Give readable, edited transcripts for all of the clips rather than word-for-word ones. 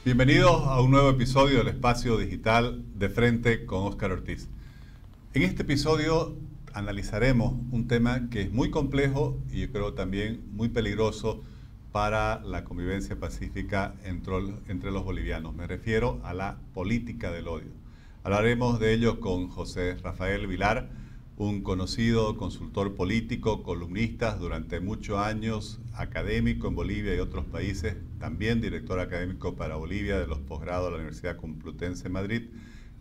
Bienvenidos a un nuevo episodio del Espacio Digital de Frente con Óscar Ortiz. En este episodio analizaremos un tema que es muy complejo y yo creo también muy peligroso para la convivencia pacífica entre los bolivianos. Me refiero a la política del odio. Hablaremos de ello con José Rafael Vilar, un conocido consultor político, columnista durante muchos años, académico en Bolivia y otros países, también director académico para Bolivia de los posgrados de la Universidad Complutense de Madrid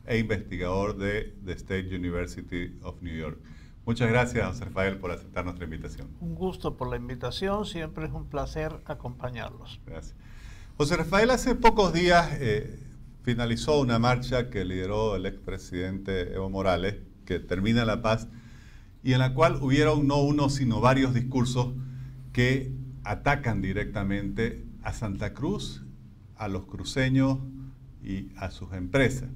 e investigador de The State University of New York. Muchas gracias, José Rafael, por aceptar nuestra invitación. Un gusto por la invitación, siempre es un placer acompañarlos. Gracias. José Rafael, hace pocos días finalizó una marcha que lideró el expresidente Evo Morales, que termina la paz, y en la cual hubieron no uno, sino varios discursos que atacan directamente a Santa Cruz, a los cruceños y a sus empresas.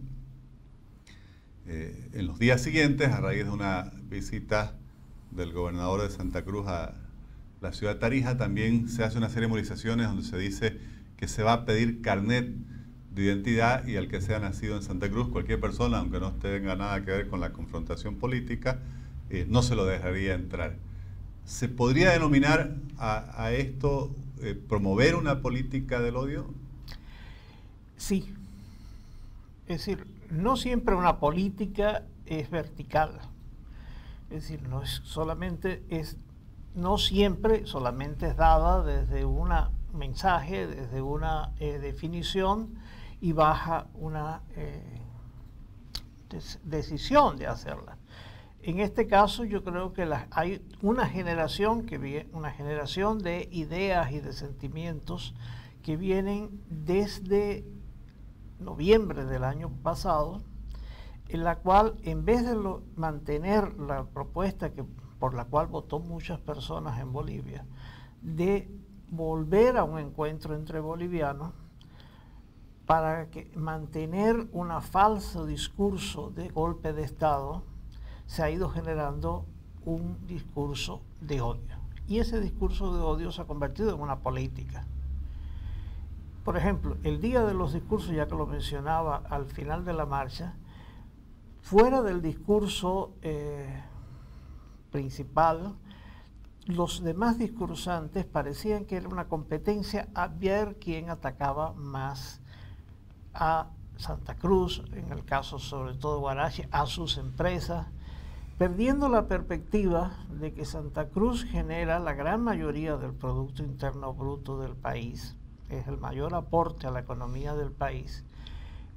En los días siguientes, a raíz de una visita del gobernador de Santa Cruz a la ciudad de Tarija, también se hace una serie de movilizaciones donde se dice que se va a pedir carnet de identidad y al que sea nacido en Santa Cruz, cualquier persona, aunque no tenga nada que ver con la confrontación política, no se lo dejaría entrar. ¿Se podría denominar a esto promover una política del odio? Sí. Es decir, no siempre una política es vertical. Es decir, no siempre solamente es dada desde un mensaje, desde una definición, y baja una decisión de hacerla. En este caso yo creo que hay una generación de ideas y de sentimientos que vienen desde noviembre del año pasado, en la cual en vez de mantener la propuesta por la cual votó muchas personas en Bolivia, de volver a un encuentro entre bolivianos, para mantener un falso discurso de golpe de Estado, se ha ido generando un discurso de odio. Y ese discurso de odio se ha convertido en una política. Por ejemplo, el día de los discursos, ya que lo mencionaba al final de la marcha, fuera del discurso principal, los demás discursantes parecían que era una competencia a ver quién atacaba más a Santa Cruz, en el caso sobre todo Huarache, a sus empresas, perdiendo la perspectiva de que Santa Cruz genera la gran mayoría del Producto Interno Bruto del país, es el mayor aporte a la economía del país.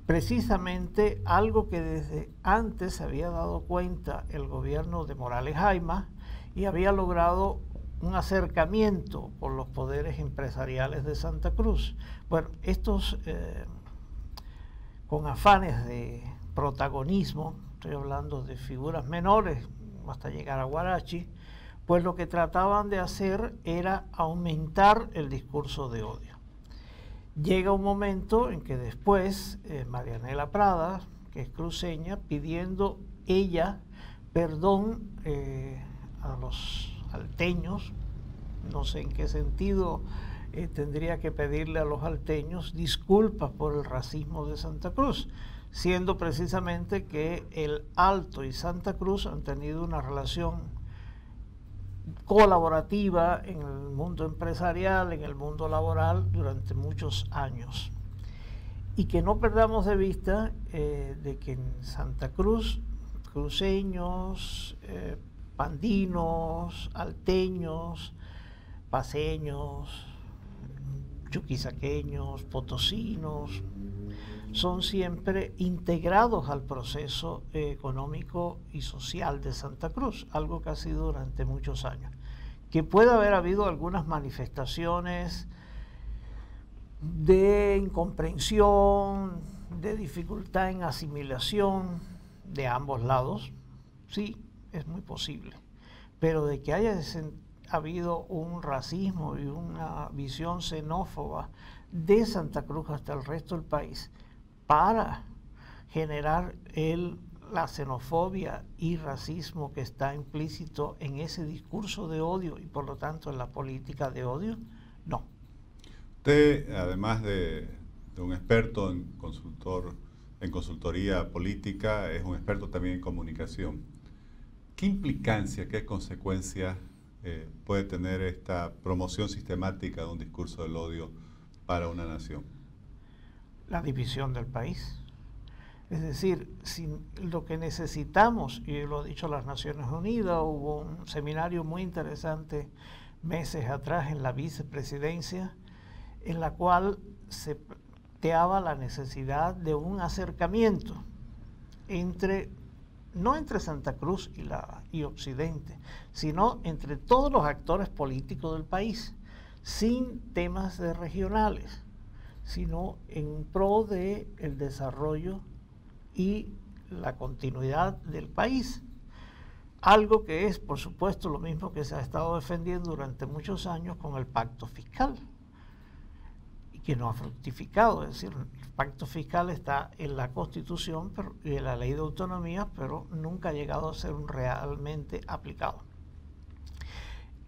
Precisamente algo que desde antes se había dado cuenta el gobierno de Morales Hayma y había logrado un acercamiento por los poderes empresariales de Santa Cruz. Bueno, estos con afanes de protagonismo, estoy hablando de figuras menores hasta llegar a Huarache, pues lo que trataban de hacer era aumentar el discurso de odio. Llega un momento en que después Marianela Prada, que es cruceña, pidiendo ella perdón a los alteños, no sé en qué sentido tendría que pedirle a los alteños disculpas por el racismo de Santa Cruz, siendo precisamente que el Alto y Santa Cruz han tenido una relación colaborativa en el mundo empresarial, en el mundo laboral durante muchos años. Y que no perdamos de vista de que en Santa Cruz, cruceños, pandinos, alteños, paceños, chuquisaqueños, potosinos, son siempre integrados al proceso económico y social de Santa Cruz, algo que ha sido durante muchos años. Que puede haber habido algunas manifestaciones de incomprensión, de dificultad en asimilación de ambos lados, sí, es muy posible, pero de que haya habido un racismo y una visión xenófoba de Santa Cruz hasta el resto del país para generar la xenofobia y racismo que está implícito en ese discurso de odio y por lo tanto en la política de odio, no. Usted, además de un experto en consultoría política, es un experto también en comunicación. ¿Qué implicancia, qué consecuencias puede tener esta promoción sistemática de un discurso del odio para una nación? La división del país. Es decir, lo que necesitamos, y lo ha dicho las Naciones Unidas, hubo un seminario muy interesante meses atrás en la vicepresidencia, en la cual se planteaba la necesidad de un acercamiento no entre Santa Cruz y Occidente, sino entre todos los actores políticos del país, sin temas regionales, sino en pro del desarrollo y la continuidad del país. Algo que es, por supuesto, lo mismo que se ha estado defendiendo durante muchos años con el pacto fiscal, y que no ha fructificado. Es decir, el pacto fiscal está en la Constitución y en la Ley de Autonomía, pero nunca ha llegado a ser realmente aplicado.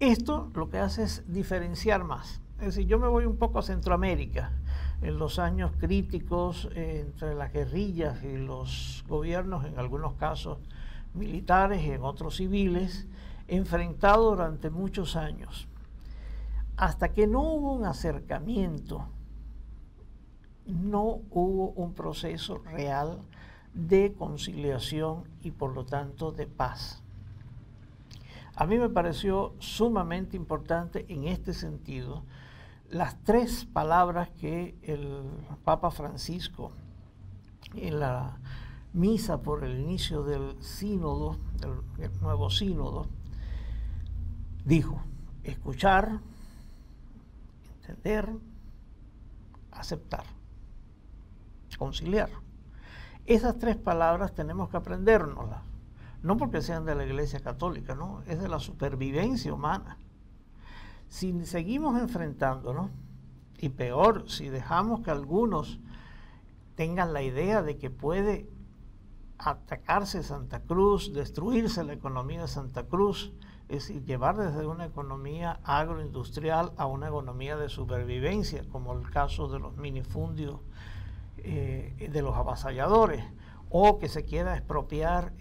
Esto lo que hace es diferenciar más. Es decir, yo me voy un poco a Centroamérica, en los años críticos entre las guerrillas y los gobiernos, en algunos casos militares y en otros civiles, enfrentados durante muchos años. Hasta que no hubo un acercamiento, no hubo un proceso real de conciliación y por lo tanto de paz. A mí me pareció sumamente importante en este sentido las tres palabras que el Papa Francisco en la misa por el inicio del sínodo, del nuevo sínodo, dijo: escuchar, entender, aceptar, conciliar. Esas tres palabras tenemos que aprendérnoslas, no porque sean de la Iglesia Católica, no, es de la supervivencia humana. Si seguimos enfrentándonos, y peor, si dejamos que algunos tengan la idea de que puede atacarse Santa Cruz, destruirse la economía de Santa Cruz, es decir, llevar desde una economía agroindustrial a una economía de supervivencia, como el caso de los minifundios de los avasalladores, o que se quiera expropiar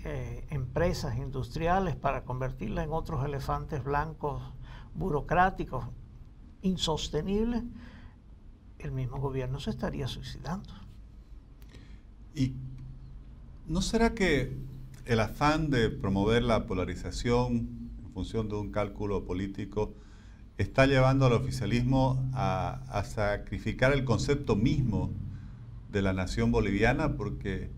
empresas industriales para convertirlas en otros elefantes blancos burocráticos insostenibles, el mismo gobierno se estaría suicidando. ¿Y no será que el afán de promover la polarización en función de un cálculo político está llevando al oficialismo a sacrificar el concepto mismo de la nación boliviana? Porque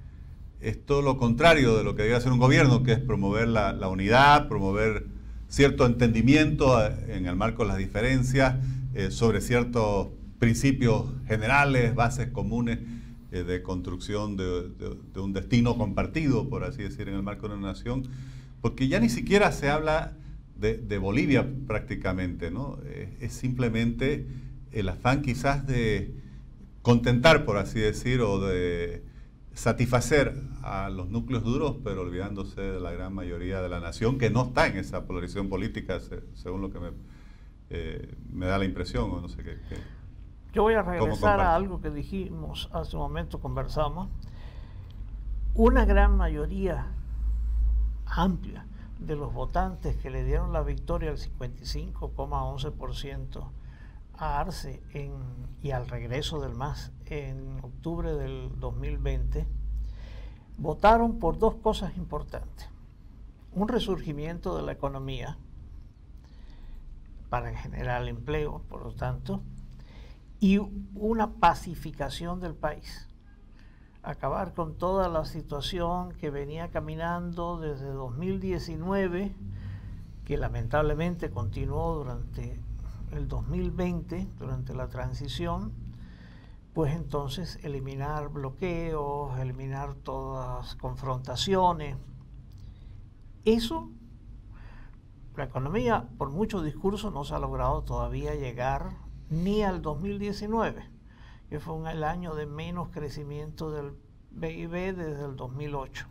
es todo lo contrario de lo que debe hacer un gobierno, que es promover la unidad, promover cierto entendimiento en el marco de las diferencias, sobre ciertos principios generales, bases comunes de construcción de un destino compartido, por así decir, en el marco de una nación, porque ya ni siquiera se habla de Bolivia prácticamente, ¿no? Es simplemente el afán quizás de contentar, por así decir, o de satisfacer a los núcleos duros, pero olvidándose de la gran mayoría de la nación, que no está en esa polarización política, según lo que me da la impresión, o no sé qué. Yo voy a regresar a algo que dijimos hace un momento, conversamos. Una gran mayoría amplia de los votantes que le dieron la victoria al 55,11% a Arce y al regreso del MAS en octubre del 2020, votaron por dos cosas importantes: un resurgimiento de la economía para generar empleo, por lo tanto, y una pacificación del país. Acabar con toda la situación que venía caminando desde 2019, que lamentablemente continuó durante el 2020, durante la transición, pues entonces eliminar bloqueos, eliminar todas confrontaciones. Eso, la economía, por mucho discurso, no se ha logrado todavía llegar ni al 2019, que fue el año de menos crecimiento del PIB desde el 2008.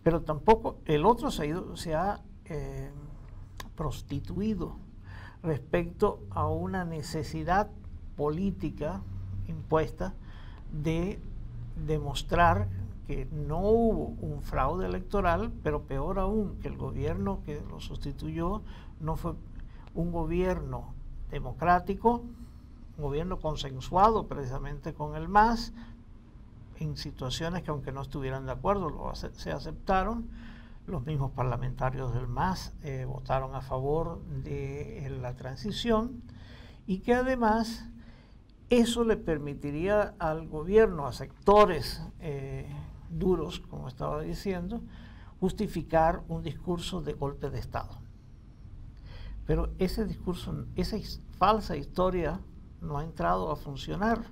Pero tampoco, el otro se ha prostituido respecto a una necesidad política impuesta de demostrar que no hubo un fraude electoral, pero peor aún, que el gobierno que lo sustituyó no fue un gobierno democrático, un gobierno consensuado precisamente con el MAS, en situaciones que aunque no estuvieran de acuerdo, se aceptaron. Los mismos parlamentarios del MAS votaron a favor de la transición, y que además eso le permitiría al gobierno, a sectores duros, como estaba diciendo, justificar un discurso de golpe de Estado. Pero ese discurso, esa falsa historia no ha entrado a funcionar,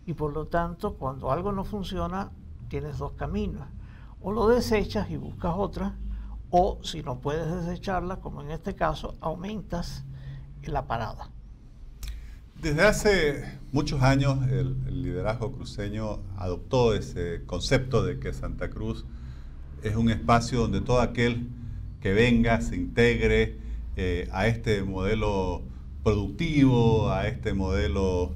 y por lo tanto, cuando algo no funciona, tienes dos caminos: o lo desechas y buscas otra, o si no puedes desecharla, como en este caso, aumentas la parada. Desde hace muchos años el liderazgo cruceño adoptó ese concepto de que Santa Cruz es un espacio donde todo aquel que venga se integre a este modelo productivo, a este modelo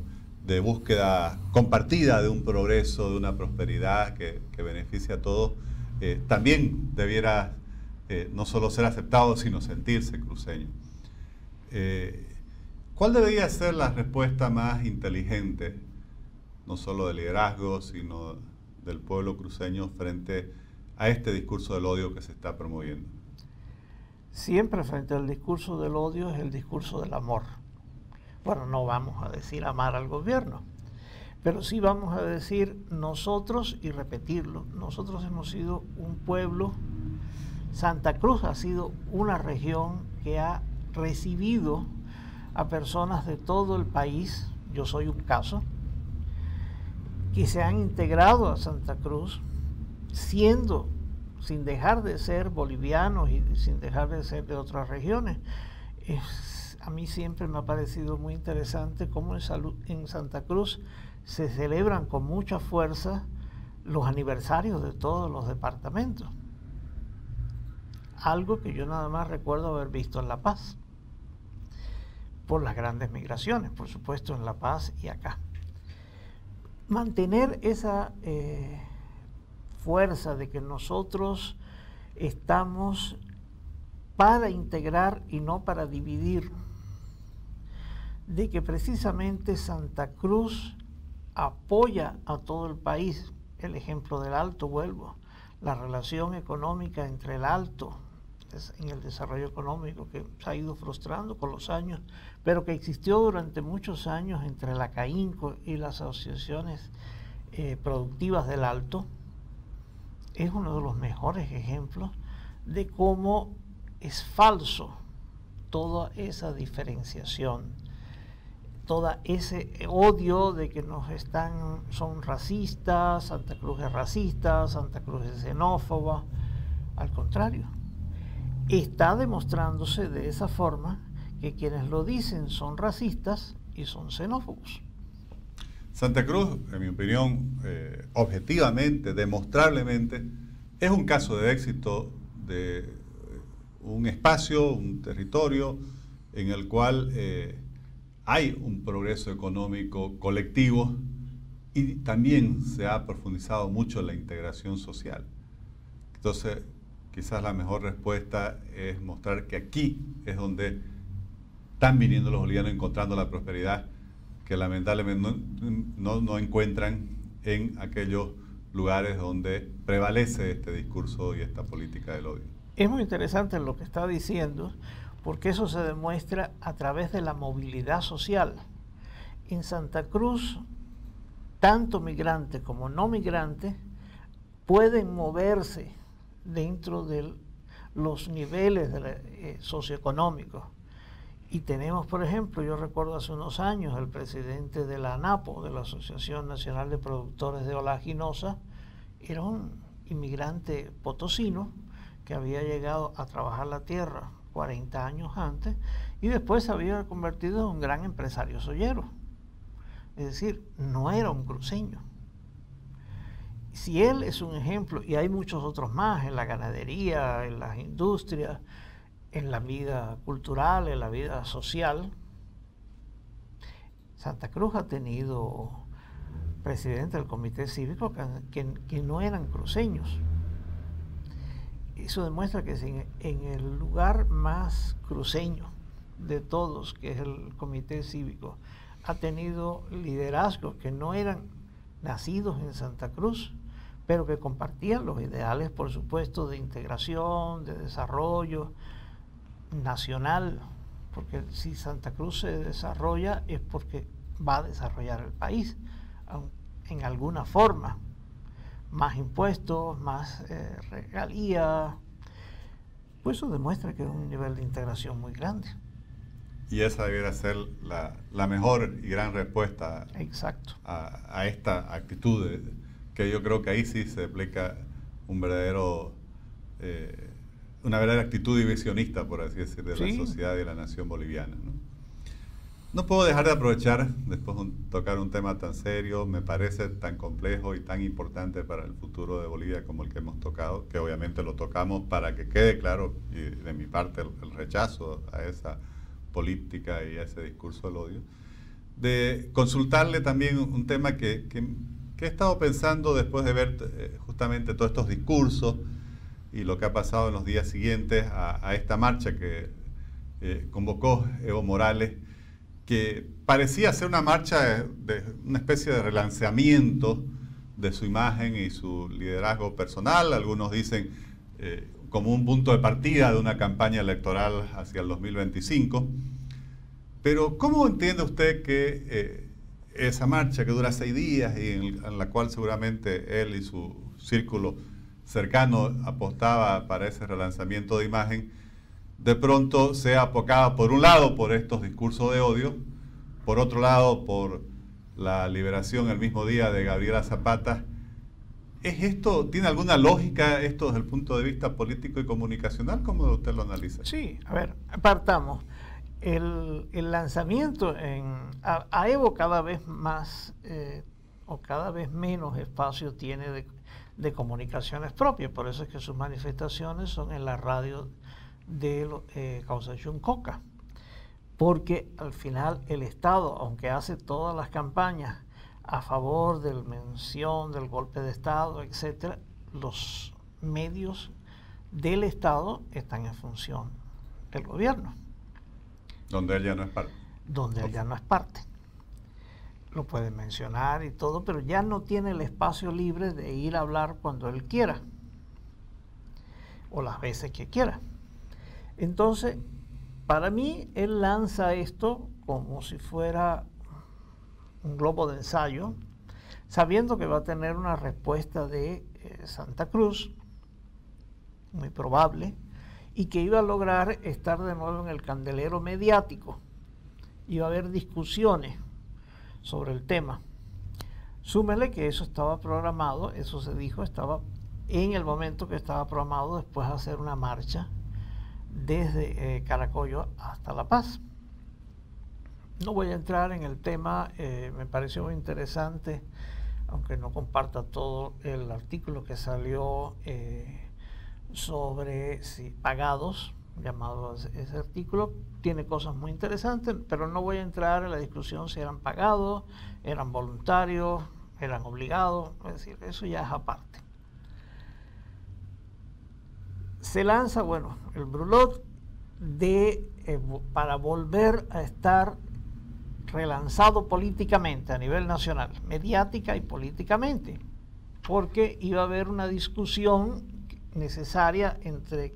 de búsqueda compartida de un progreso, de una prosperidad que beneficie a todos, también debiera no solo ser aceptado, sino sentirse cruceño. ¿Cuál debería ser la respuesta más inteligente, no solo del liderazgo, sino del pueblo cruceño frente a este discurso del odio que se está promoviendo? Siempre frente al discurso del odio es el discurso del amor. Bueno, no vamos a decir amar al gobierno, pero sí vamos a decir nosotros, y repetirlo, nosotros hemos sido un pueblo, Santa Cruz ha sido una región que ha recibido a personas de todo el país, yo soy un caso, que se han integrado a Santa Cruz, sin dejar de ser bolivianos y sin dejar de ser de otras regiones. A mí siempre me ha parecido muy interesante cómo en Santa Cruz se celebran con mucha fuerza los aniversarios de todos los departamentos. Algo que yo nada más recuerdo haber visto en La Paz, por las grandes migraciones, por supuesto, en La Paz y acá. Mantener esa fuerza de que nosotros estamos para integrar y no para dividir, de que precisamente Santa Cruz apoya a todo el país. El ejemplo del Alto, vuelvo, la relación económica entre el Alto en el desarrollo económico, que se ha ido frustrando con los años, pero que existió durante muchos años entre la CAINCO y las asociaciones productivas del Alto, es uno de los mejores ejemplos de cómo es falso toda esa diferenciación, todo ese odio de que son racistas, Santa Cruz es racista, Santa Cruz es xenófoba. Al contrario, está demostrándose de esa forma que quienes lo dicen son racistas y son xenófobos. Santa Cruz, en mi opinión, objetivamente, demostrablemente, es un caso de éxito de un espacio, un territorio en el cual hay un progreso económico colectivo y también se ha profundizado mucho la integración social. Entonces, quizás la mejor respuesta es mostrar que aquí es donde están viniendo los bolivianos encontrando la prosperidad que lamentablemente no encuentran en aquellos lugares donde prevalece este discurso y esta política del odio. Es muy interesante lo que está diciendo, porque eso se demuestra a través de la movilidad social. En Santa Cruz, tanto migrante como no migrante pueden moverse dentro de los niveles socioeconómicos. Y tenemos, por ejemplo, yo recuerdo hace unos años, el presidente de la ANAPO, de la Asociación Nacional de Productores de Oleaginosa, era un inmigrante potosino que había llegado a trabajar la tierra 40 años antes y después se había convertido en un gran empresario soyero. Es decir, no era un cruceño. Si él es un ejemplo, y hay muchos otros más en la ganadería, en las industrias, en la vida cultural, en la vida social, Santa Cruz ha tenido presidente del comité cívico que no eran cruceños. Eso demuestra que en el lugar más cruceño de todos, que es el comité cívico, ha tenido liderazgos que no eran nacidos en Santa Cruz, pero que compartían los ideales, por supuesto, de integración, de desarrollo nacional, porque si Santa Cruz se desarrolla es porque va a desarrollar el país en alguna forma, más impuestos, más regalías, pues eso demuestra que es un nivel de integración muy grande. Y esa debiera ser la mejor y gran respuesta. Exacto. A esta actitud, que yo creo que ahí sí se aplica una verdadera actitud divisionista, por así decir, de la sociedad y de la nación boliviana, ¿no? No puedo dejar de aprovechar, después de tocar un tema tan serio, me parece tan complejo y tan importante para el futuro de Bolivia como el que hemos tocado, que obviamente lo tocamos para que quede claro, y de mi parte el rechazo a esa política y a ese discurso del odio, de consultarle también un tema que he estado pensando después de ver justamente todos estos discursos y lo que ha pasado en los días siguientes a esta marcha que convocó Evo Morales, que parecía ser una marcha de una especie de relanceamiento de su imagen y su liderazgo personal. Algunos dicen como un punto de partida de una campaña electoral hacia el 2025. Pero ¿cómo entiende usted que esa marcha que dura 6 días y en la cual seguramente él y su círculo cercano apostaba para ese relanzamiento de imagen, de pronto sea apocada por un lado por estos discursos de odio, por otro lado por la liberación el mismo día de Gabriela Zapata? ¿Es esto, tiene alguna lógica esto desde el punto de vista político y comunicacional? ¿Cómo usted lo analiza? Sí, a ver, partamos. El lanzamiento a Evo cada vez más o cada vez menos espacio tiene de comunicaciones propias, por eso es que sus manifestaciones son en la radio de Causación Coca, porque al final el Estado, aunque hace todas las campañas a favor de la mención del golpe de Estado, etcétera, los medios del Estado están en función del gobierno. Donde él ya no es parte. Donde él ya no es parte. Lo puede mencionar y todo, pero ya no tiene el espacio libre de ir a hablar cuando él quiera o las veces que quiera. Entonces, para mí, él lanza esto como si fuera un globo de ensayo, sabiendo que va a tener una respuesta de Santa Cruz, muy probable, y que iba a lograr estar de nuevo en el candelero mediático. Iba a haber discusiones sobre el tema. Súmele que eso estaba programado, eso se dijo, estaba en el momento que estaba programado después de hacer una marcha desde Caracollo hasta La Paz. No voy a entrar en el tema, me pareció muy interesante, aunque no comparta todo el artículo que salió sobre pagados, llamado ese artículo, tiene cosas muy interesantes, pero no voy a entrar en la discusión si eran pagados, eran voluntarios, eran obligados, es decir, eso ya es aparte. Se lanza, bueno, el brulot para volver a estar relanzado políticamente a nivel nacional, mediática y políticamente, porque iba a haber una discusión necesaria entre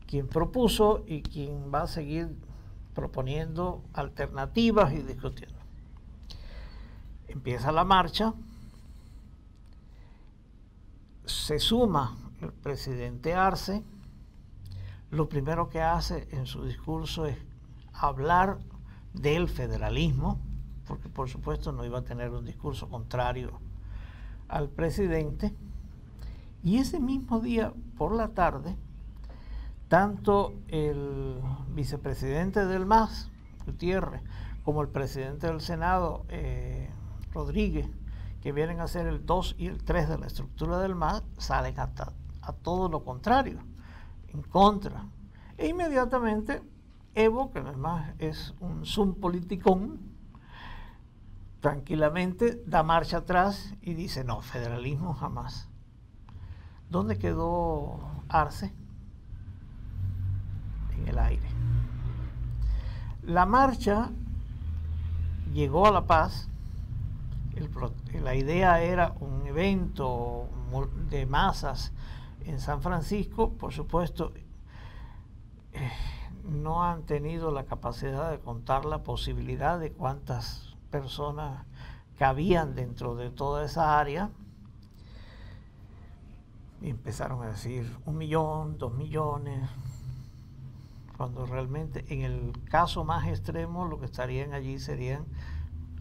quien propuso y quien va a seguir proponiendo alternativas y discutiendo. Empieza la marcha, se suma el presidente Arce. Lo primero que hace en su discurso es hablar del federalismo, porque por supuesto no iba a tener un discurso contrario al presidente. Y ese mismo día, por la tarde, tanto el vicepresidente del MAS, Gutiérrez, como el presidente del Senado, Rodríguez, que vienen a ser el 2 y el 3 de la estructura del MAS, salen a todo lo contrario, en contra. E inmediatamente Evo, que además es un zoom politicón, tranquilamente da marcha atrás y dice, no, federalismo jamás. ¿Dónde quedó Arce? En el aire. La marcha llegó a La Paz. La idea era un evento de masas en San Francisco. Por supuesto, no han tenido la capacidad de contar la posibilidad de cuántas personas cabían dentro de toda esa área. Y empezaron a decir 1 millón, 2 millones, cuando realmente en el caso más extremo lo que estarían allí serían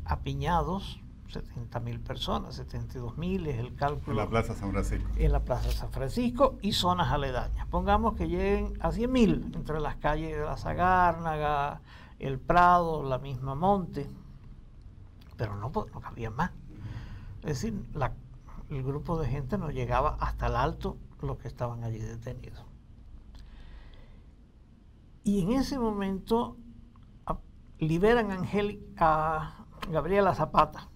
apiñados 70.000 personas, 72.000 es el cálculo. En la Plaza San Francisco. En la Plaza San Francisco y zonas aledañas. Pongamos que lleguen a 100.000 entre las calles de la Sagárnaga, el Prado, la misma Monte, pero no cabía más. Es decir, el grupo de gente no llegaba hasta el Alto, los que estaban allí detenidos. Y en ese momento liberan a Gabriela Zapata.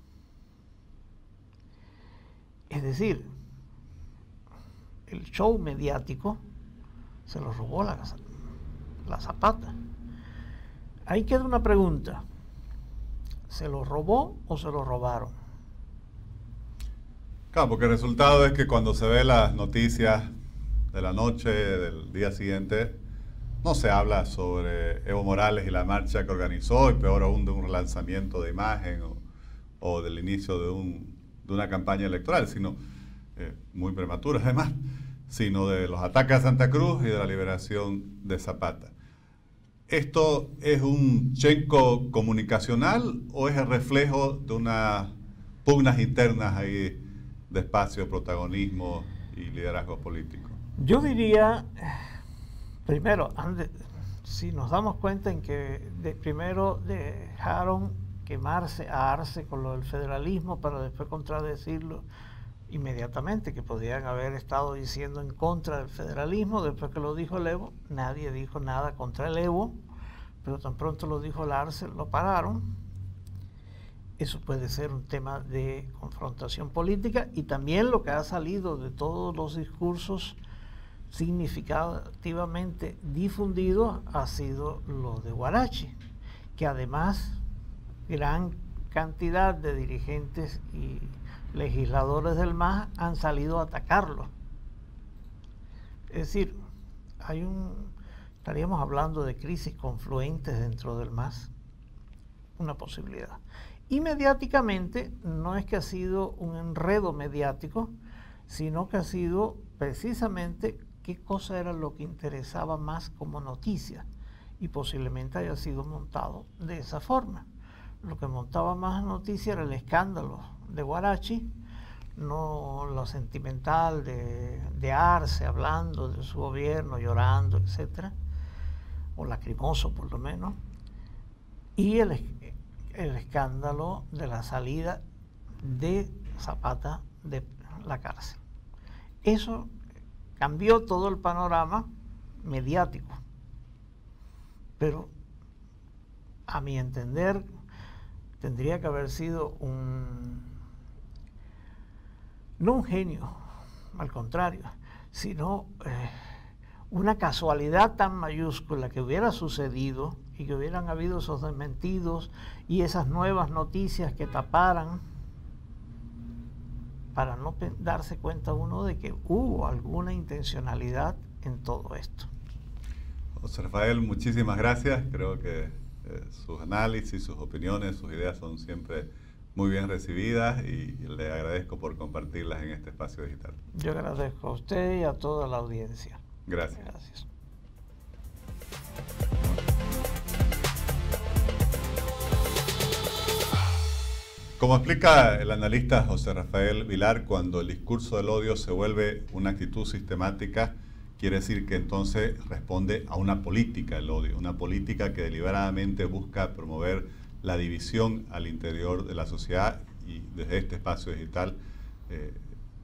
Es decir, el show mediático se lo robó la Zapata. Ahí queda una pregunta. ¿Se lo robó o se lo robaron? Claro, porque el resultado es que cuando se ve las noticias de la noche, del día siguiente, no se habla sobre Evo Morales y la marcha que organizó, y peor aún de un relanzamiento de imagen o del inicio de una campaña electoral, sino muy prematura además, sino de los ataques a Santa Cruz y de la liberación de Zapata. ¿Esto es un chenco comunicacional o es el reflejo de unas pugnas internas ahí de espacio, protagonismo y liderazgo político? Yo diría, primero, si nos damos cuenta en que primero dejaron quemarse a Arce con lo del federalismo para después contradecirlo inmediatamente, que podían haber estado diciendo en contra del federalismo. Después que lo dijo el Evo, nadie dijo nada contra el Evo, pero tan pronto lo dijo el Arce, lo pararon. Eso puede ser un tema de confrontación política, y también lo que ha salido de todos los discursos significativamente difundidos ha sido lo de Huarache, que además gran cantidad de dirigentes y legisladores del MAS han salido a atacarlo. Es decir, estaríamos hablando de crisis confluentes dentro del MAS, una posibilidad. Y mediáticamente no es que ha sido un enredo mediático, sino que ha sido precisamente qué cosa era lo que interesaba más como noticia, y posiblemente haya sido montado de esa forma. Lo que montaba más noticia era el escándalo de Huarache, no lo sentimental de Arce hablando de su gobierno, llorando, etcétera, o lacrimoso por lo menos, y el escándalo de la salida de Zapata de la cárcel. Eso cambió todo el panorama mediático, pero a mi entender tendría que haber sido no un genio, al contrario, sino una casualidad tan mayúscula que hubiera sucedido y que hubieran habido esos desmentidos y esas nuevas noticias que taparan, para no darse cuenta uno de que hubo alguna intencionalidad en todo esto. José Rafael, muchísimas gracias. Creo que sus análisis, sus opiniones, sus ideas son siempre muy bien recibidas, y le agradezco por compartirlas en este espacio digital. Yo agradezco a usted y a toda la audiencia. Gracias. Gracias. Como explica el analista José Rafael Vilar, cuando el discurso del odio se vuelve una actitud sistemática, quiere decir que entonces responde a una política el odio, una política que deliberadamente busca promover la división al interior de la sociedad, y desde este espacio digital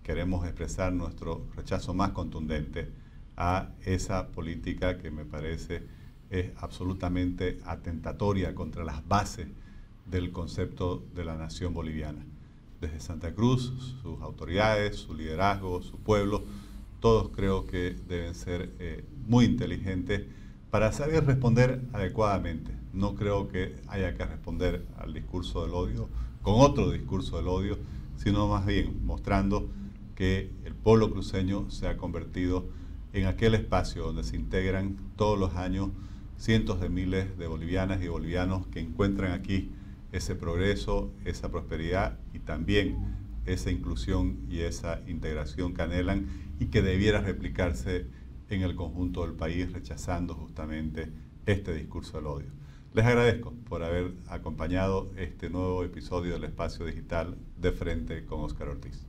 queremos expresar nuestro rechazo más contundente a esa política que me parece es absolutamente atentatoria contra las bases del concepto de la nación boliviana. Desde Santa Cruz, sus autoridades, su liderazgo, su pueblo, todos creo que deben ser muy inteligentes para saber responder adecuadamente. No creo que haya que responder al discurso del odio con otro discurso del odio, sino más bien mostrando que el pueblo cruceño se ha convertido en aquel espacio donde se integran todos los años cientos de miles de bolivianas y bolivianos que encuentran aquí ese progreso, esa prosperidad y también esa inclusión y esa integración que anhelan y que debiera replicarse en el conjunto del país, rechazando justamente este discurso del odio. Les agradezco por haber acompañado este nuevo episodio del Espacio Digital de Frente con Óscar Ortiz.